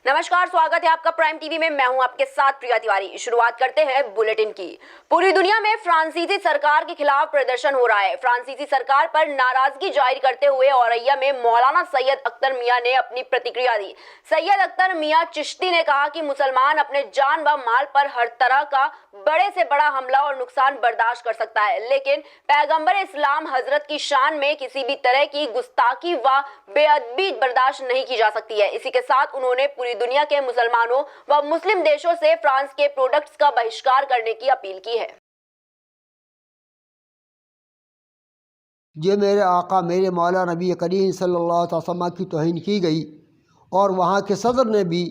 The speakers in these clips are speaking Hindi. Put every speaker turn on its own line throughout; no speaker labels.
नमस्कार, स्वागत है आपका प्राइम टीवी में। मैं हूं आपके साथ प्रिया तिवारी। शुरुआत करते हैं बुलेटिन की। पूरी दुनिया में फ्रांसीसी सरकार के खिलाफ प्रदर्शन हो रहा है। फ्रांसीसी सरकार पर नाराजगी जाहिर करते हुए औरैया में मौलाना सैयद अख्तर मियां ने अपनी प्रतिक्रिया दी। सैयद अख्तर मियां चिश्ती ने कहा कि मुसलमान अपने जान व माल पर हर तरह का बड़े से बड़ा हमला और नुकसान बर्दाश्त कर सकता है, लेकिन पैगंबर इस्लाम हजरत की शान में किसी भी तरह की गुस्ताखी व बेअदबी बर्दाश्त नहीं की जा सकती है। इसी के साथ उन्होंने पूरी दुनिया के मुसलमानों व मुस्लिम देशों से फ्रांस के प्रोडक्ट्स का बहिष्कार करने की अपील की है।
जो मेरे आका मेरे मौला नबी करीम सल्लल्लाहु अलैहि वसल्लम की तौहीन की गई और वहाँ के सदर ने भी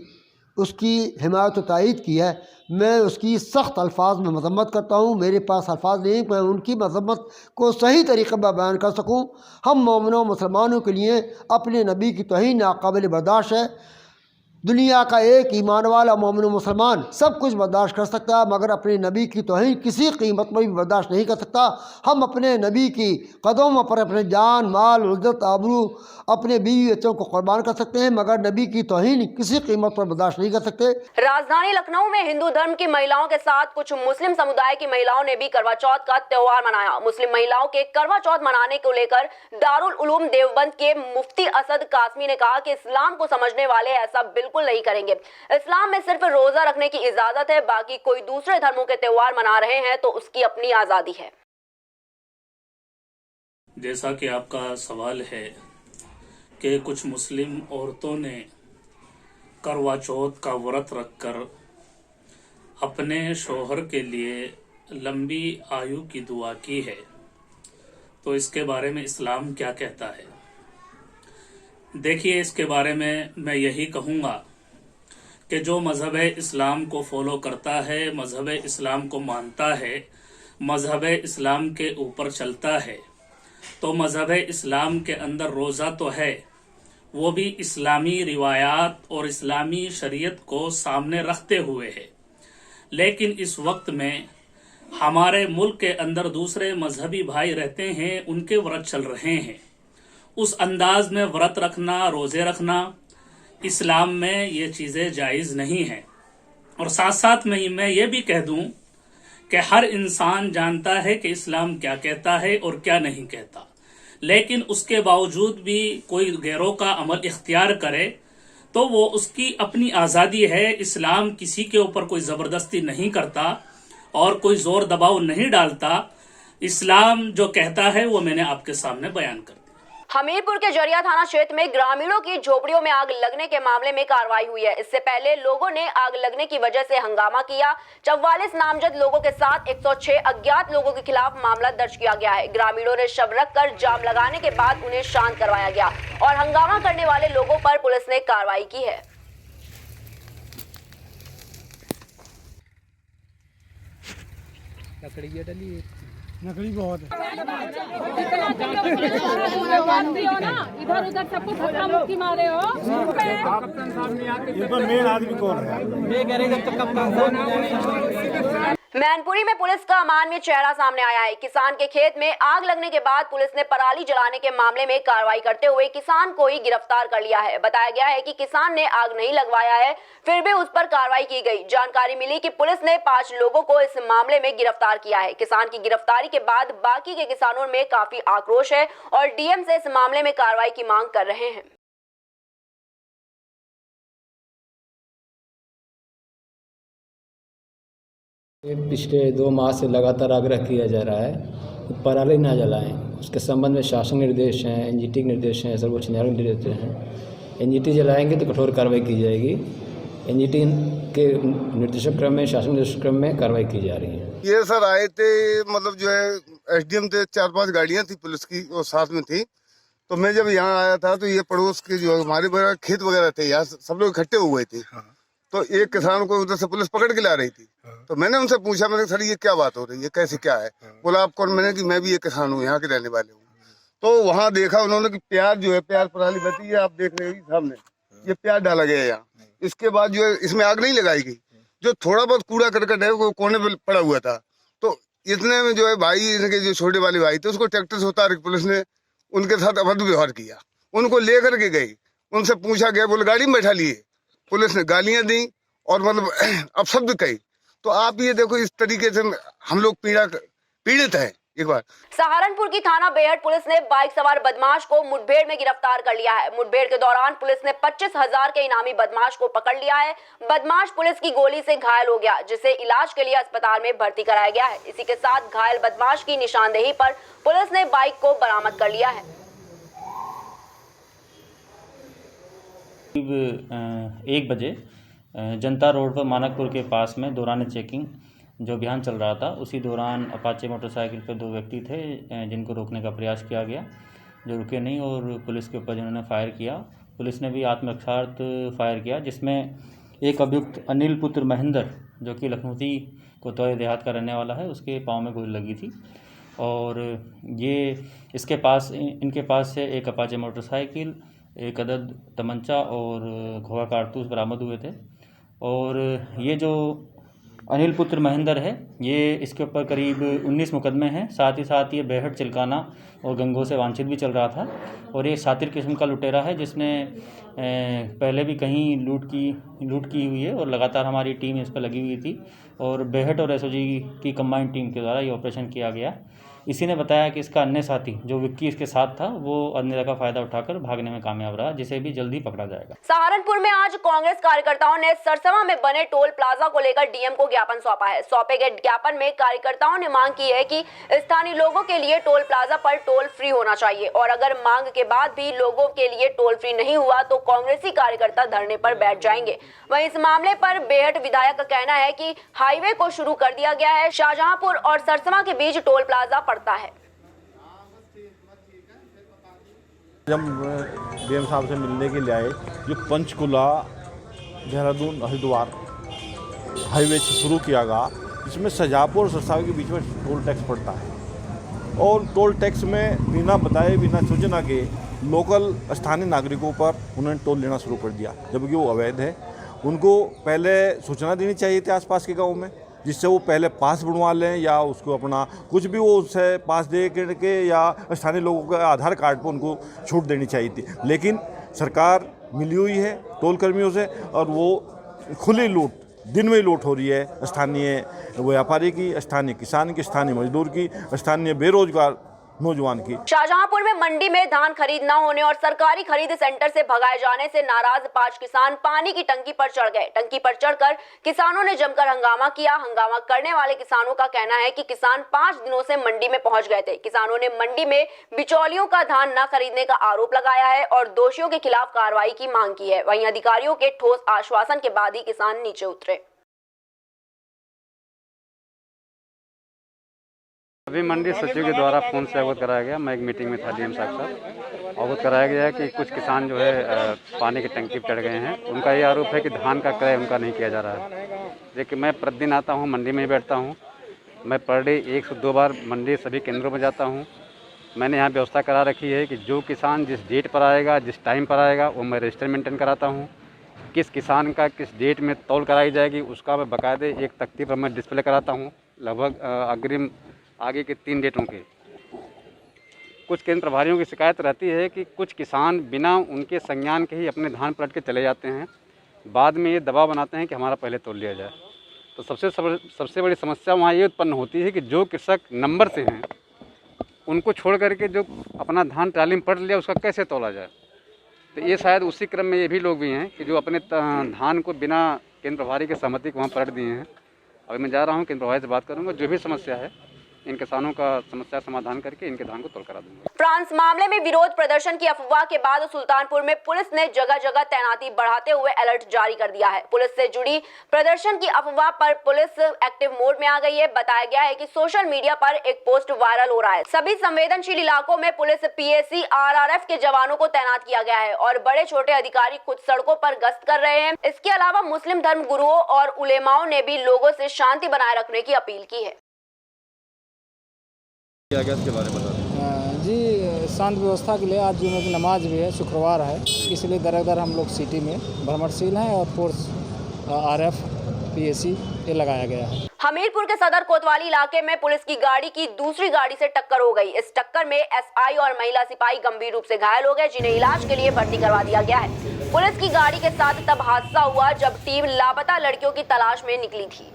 उसकी हिमायत व तायीद की है, मैं उसकी सख्त अल्फाज में मजम्मत करता हूँ। मेरे पास अल्फाज नहीं, मैं उनकी मजम्मत को सही तरीक़े में बयान कर सकूँ। हम मोमिनों मुसलमानों के लिए अपने नबी की तौहीन नाकाबिल बर्दाश्त है। दुनिया का एक ईमान वाला मोमिन मुसलमान सब कुछ बर्दाश्त कर सकता है, मगर अपने नबी की तौहीन किसी कीमत में भी बर्दाश्त नहीं कर सकता। हम अपने नबी की कदमों पर अपने जान माल इज्जत आबरू अपने बीवी बच्चों को कुर्बान कर सकते हैं, मगर नबी की तौहीन किसी कीमत पर बर्दाश्त नहीं कर सकते।
राजधानी लखनऊ में हिंदू धर्म की महिलाओं के साथ कुछ मुस्लिम समुदाय की महिलाओं ने भी करवा चौथ का त्योहार मनाया। मुस्लिम महिलाओं के करवा चौथ मनाने को लेकर दारुल उलूम देवबंद के मुफ्ती असद कासमी ने कहा कि इस्लाम को समझने वाले ऐसा बिल्कुल नहीं करेंगे। इस्लाम में सिर्फ रोजा रखने की इजाजत है, बाकी कोई दूसरे धर्मों के त्योहार मना रहे हैं तो उसकी अपनी आजादी है।
जैसा कि आपका सवाल है कि कुछ मुस्लिम औरतों ने करवा चौथ का व्रत रखकर अपने शौहर के लिए लंबी आयु की दुआ की है, तो इसके बारे में इस्लाम क्या कहता है। देखिए, इसके बारे में मैं यही कहूँगा कि जो मजहब इस्लाम को फॉलो करता है, मजहब इस्लाम को मानता है, मजहब इस्लाम के ऊपर चलता है, तो मजहब इस्लाम के अंदर रोज़ा तो है, वो भी इस्लामी रिवायात और इस्लामी शरीयत को सामने रखते हुए है। लेकिन इस वक्त में हमारे मुल्क के अंदर दूसरे मजहबी भाई रहते हैं, उनके व्रत चल रहे हैं। उस अंदाज में व्रत रखना, रोजे रखना इस्लाम में ये चीज़ें जायज़ नहीं है। और साथ साथ में मैं ये भी कह दूं कि हर इंसान जानता है कि इस्लाम क्या कहता है और क्या नहीं कहता, लेकिन उसके बावजूद भी कोई गैरों का अमल इख्तियार करे तो वो उसकी अपनी आज़ादी है। इस्लाम किसी के ऊपर कोई ज़बरदस्ती नहीं करता और कोई जोर दबाव नहीं डालता। इस्लाम जो कहता है वो मैंने आपके सामने बयान कर दिया।
हमीरपुर के जरिया थाना क्षेत्र में ग्रामीणों की झोपड़ियों में आग लगने के मामले में कार्रवाई हुई है। इससे पहले लोगों ने आग लगने की वजह से हंगामा किया। 44 नामजद लोगों के साथ 106 अज्ञात लोगों के खिलाफ मामला दर्ज किया गया है। ग्रामीणों ने शव रखकर जाम लगाने के बाद उन्हें शांत करवाया गया और हंगामा करने वाले लोगों पर पुलिस ने कार्रवाई की है।
लकड़ी बहुत है।
इधर उधर सबको धक्का मुक्की मारे हो।
कप्तान साहब नहीं आते, ये तो मेन आदमी कौन है? मैं कह रही जब तक कप्तान साहब।
मैनपुरी में पुलिस का अमानवीय चेहरा सामने आया है। किसान के खेत में आग लगने के बाद पुलिस ने पराली जलाने के मामले में कार्रवाई करते हुए किसान को ही गिरफ्तार कर लिया है। बताया गया है कि किसान ने आग नहीं लगवाया है, फिर भी उस पर कार्रवाई की गई। जानकारी मिली कि पुलिस ने 5 लोगों को इस मामले में गिरफ्तार किया है। किसान की गिरफ्तारी के बाद बाकी के किसानों में काफी आक्रोश है और डीएम से इस मामले में कार्रवाई की मांग कर रहे हैं।
पिछले 2 माह से लगातार आग्रह किया जा रहा है पराली ना जलाएं। उसके संबंध में शासन निर्देश हैं, एनजीटी के निर्देश हैं, सर्वोच्च न्यायालय के निर्देश हैं। एनजीटी जलाएंगे तो कठोर कार्रवाई की जाएगी। एनजीटी के निर्देशक क्रम में, शासन निर्देशक क्रम में कार्रवाई की जा रही है।
ये सर आए थे, मतलब जो है एसडीएम थे, 4-5 गाड़ियाँ थी पुलिस की और साथ में थी। तो मैं जब यहाँ आया था तो ये पड़ोस के जो हमारे खेत वगैरह थे, यहाँ सब लोग इकट्ठे हुए थे। तो एक किसान को उधर से पुलिस पकड़ के ला रही थी। तो मैंने उनसे पूछा, मैंने सर ये क्या बात हो रही है, कैसे क्या है? बोला आप कौन? मैंने कि मैं भी एक किसान हूँ, यहाँ के रहने वाले हूँ। तो वहाँ देखा उन्होंने कि प्याज जो है, प्याज पराली बची है, आप देख रहे हो सामने, ये प्याज डाला गया है यहाँ। इसके बाद जो है इसमें आग नहीं लगाई गई। जो थोड़ा बहुत कूड़ा करकट है वो कोने पे पड़ा हुआ था। तो इतने में जो है भाई, इनके जो छोटे वाले भाई थे, उसको ट्रैक्टर से उतार के पुलिस ने उनके साथ अभद्र व्यवहार किया। उनको लेकर के गई, उनसे पूछा गया, बोले गाड़ी में बैठा लिए। पुलिस ने गालियां दी और मतलब अपशब्द कही। तो आप ये देखो, इस तरीके से हम लोग पीड़ित हैं। एक बार
सहारनपुर की थाना बेहट पुलिस ने बाइक सवार बदमाश को मुठभेड़ में गिरफ्तार कर लिया है। मुठभेड़ के दौरान पुलिस ने 25,000 के इनामी बदमाश को पकड़ लिया है। बदमाश पुलिस की गोली से घायल हो गया, जिसे इलाज के लिए अस्पताल में भर्ती कराया गया है। इसी के साथ घायल बदमाश की निशानदेही पर पुलिस ने बाइक को बरामद कर लिया है।
1 बजे जनता रोड पर मानकपुर के पास में दौरान चेकिंग जो अभियान चल रहा था, उसी दौरान अपाचे मोटरसाइकिल पर 2 व्यक्ति थे जिनको रोकने का प्रयास किया गया, जो रुके नहीं और पुलिस के ऊपर जिन्होंने फायर किया। पुलिस ने भी आत्मरक्षार्थ फायर किया, जिसमें एक अभियुक्त अनिल पुत्र महेंद्र, जो कि लखनऊती कोतवाली देहात का रहने वाला है, उसके पाँव में गोली लगी थी। और इनके पास से एक अपाचे मोटरसाइकिल, एक अदद तमंचा और घोड़ा कारतूस बरामद हुए थे। और ये जो अनिल पुत्र महेंद्र है, ये इसके ऊपर करीब 19 मुकदमे हैं। साथ ही साथ ये बेहट, चिलकाना और गंगो से वांछित भी चल रहा था। और ये शातिर किस्म का लुटेरा है, जिसने पहले भी कहीं लूट की हुई है और लगातार हमारी टीम इस पर लगी हुई थी। और बेहट और एसओजी की कंबाइंड टीम के द्वारा ये ऑपरेशन किया गया। इसी ने बताया कि इसका अन्य साथी जो विक्की इसके साथ था, वो अन्यथा का फायदा उठाकर भागने में कामयाब रहा, जिसे भी जल्दी पकड़ा जाएगा।
सहारनपुर में आज कांग्रेस कार्यकर्ताओं ने सरसवा में बने टोल प्लाजा को लेकर डीएम को ज्ञापन सौंपा है। सौंपे गए ज्ञापन में कार्यकर्ताओं ने मांग की है कि स्थानीय लोगों के लिए टोल प्लाजा पर टोल फ्री होना चाहिए, और अगर मांग के बाद भी लोगों के लिए टोल फ्री नहीं हुआ तो कांग्रेसी कार्यकर्ता धरने पर बैठ जाएंगे। वहीं इस मामले पर बेहट विधायक का कहना है कि हाईवे को शुरू कर दिया गया है, शाहजहांपुर और सरसवा के बीच टोल प्लाजा पड़ता है।
जब डीएम साहब से मिलने के लिए आए, जो पंचकुला देहरादून हरिद्वार हाईवे से शुरू किया गया, इसमें शाहजहांपुर और सरसावा के बीच में टोल टैक्स पड़ता है। और टोल टैक्स में बिना बताए, बिना सूचना के लोकल स्थानीय नागरिकों पर उन्होंने टोल लेना शुरू कर दिया, जबकि वो अवैध है। उनको पहले सूचना देनी चाहिए थी आसपास के गाँव में, जिससे वो पहले पास बनवा लें या उसको अपना कुछ भी वो उससे पास दे के या स्थानीय लोगों के आधार कार्ड पर उनको छूट देनी चाहिए थी। लेकिन सरकार मिली हुई है टोल कर्मियों से, और वो खुली लूट, दिन में लूट हो रही है स्थानीय व्यापारी की, स्थानीय किसान की, स्थानीय मजदूर की, स्थानीय बेरोजगार नौजवान की।
शाहजहांपुर में मंडी में धान खरीद न होने और सरकारी खरीद सेंटर से भगाए जाने से नाराज 5 किसान पानी की टंकी पर चढ़ गए। टंकी पर चढ़कर किसानों ने जमकर हंगामा किया। हंगामा करने वाले किसानों का कहना है कि किसान 5 दिनों से मंडी में पहुंच गए थे। किसानों ने मंडी में बिचौलियों का धान न खरीदने का आरोप लगाया है और दोषियों के खिलाफ कार्रवाई की मांग की है। वहीं अधिकारियों के ठोस आश्वासन के बाद ही किसान नीचे उतरे।
अभी मंडी सचिव के द्वारा फ़ोन से अवगत कराया गया, मैं एक मीटिंग में था डीएम साहब साहब, अवगत कराया गया है कि कुछ किसान जो है पानी की टंकी पर चढ़ गए हैं। उनका ये आरोप है कि धान का क्रय उनका नहीं किया जा रहा है। देखिए, मैं प्रतिदिन आता हूँ, मंडी में ही बैठता हूँ। मैं पर डे 1 से 2 बार मंडी सभी केंद्रों में जाता हूँ। मैंने यहाँ व्यवस्था करा रखी है कि जो किसान जिस डेट पर आएगा, जिस टाइम पर आएगा, वो मैं रजिस्टर मेंटेन कराता हूँ। किस किसान का किस डेट में तौल कराई जाएगी, उसका मैं बाकायदे एक तख्ती पर मैं डिस्प्ले कराता हूँ, लगभग अग्रिम आगे के 3 डेटों के। कुछ केंद्र प्रभारियों की शिकायत रहती है कि कुछ किसान बिना उनके संज्ञान के ही अपने धान पलट के चले जाते हैं, बाद में ये दबाव बनाते हैं कि हमारा पहले तोल लिया जाए। तो सबसे बड़ी समस्या वहाँ ये उत्पन्न होती है कि जो कृषक नंबर से हैं, उनको छोड़ करके जो अपना धान ट्राली में पलट लिया, उसका कैसे तोला जाए। तो ये शायद उसी क्रम में ये भी लोग भी हैं कि जो अपने धान को बिना केंद्र प्रभारी की सहमति के वहाँ पलट दिए हैं। अभी मैं जा रहा हूँ, केंद्र प्रभारी से बात करूँगा, जो भी समस्या है इन किसानों का समस्या समाधान करके इनके धान को तोल करा दूंगा।
फ्रांस मामले में विरोध प्रदर्शन की अफवाह के बाद सुल्तानपुर में पुलिस ने जगह जगह तैनाती बढ़ाते हुए अलर्ट जारी कर दिया है। पुलिस से जुड़ी प्रदर्शन की अफवाह पर पुलिस एक्टिव मोड में आ गई है। बताया गया है कि सोशल मीडिया पर एक पोस्ट वायरल हो रहा है। सभी संवेदनशील इलाकों में पुलिस पीएसी आरआरएफ के जवानों को तैनात किया गया है और बड़े छोटे अधिकारी खुद सड़कों पर गश्त कर रहे हैं। इसके अलावा मुस्लिम धर्म गुरुओं और उलेमाओं ने भी लोगों से शांति बनाए रखने की अपील की है।
क्या इसके बारे में बता दें?
जी, शांत व्यवस्था के लिए आज जुम्मे की नमाज भी है, शुक्रवार है, इसलिए दर दर हम लोग सिटी में भ्रमणशील हैं और फोर्स आरएफ PSC ये लगाया गया है।
हमीरपुर के सदर कोतवाली इलाके में पुलिस की गाड़ी की दूसरी गाड़ी से टक्कर हो गई। इस टक्कर में SI और महिला सिपाही गंभीर रूप से घायल हो गए, जिन्हें इलाज के लिए भर्ती करवा दिया गया है। पुलिस की गाड़ी के साथ तब हादसा हुआ जब टीम लापता लड़कियों की तलाश में निकली थी।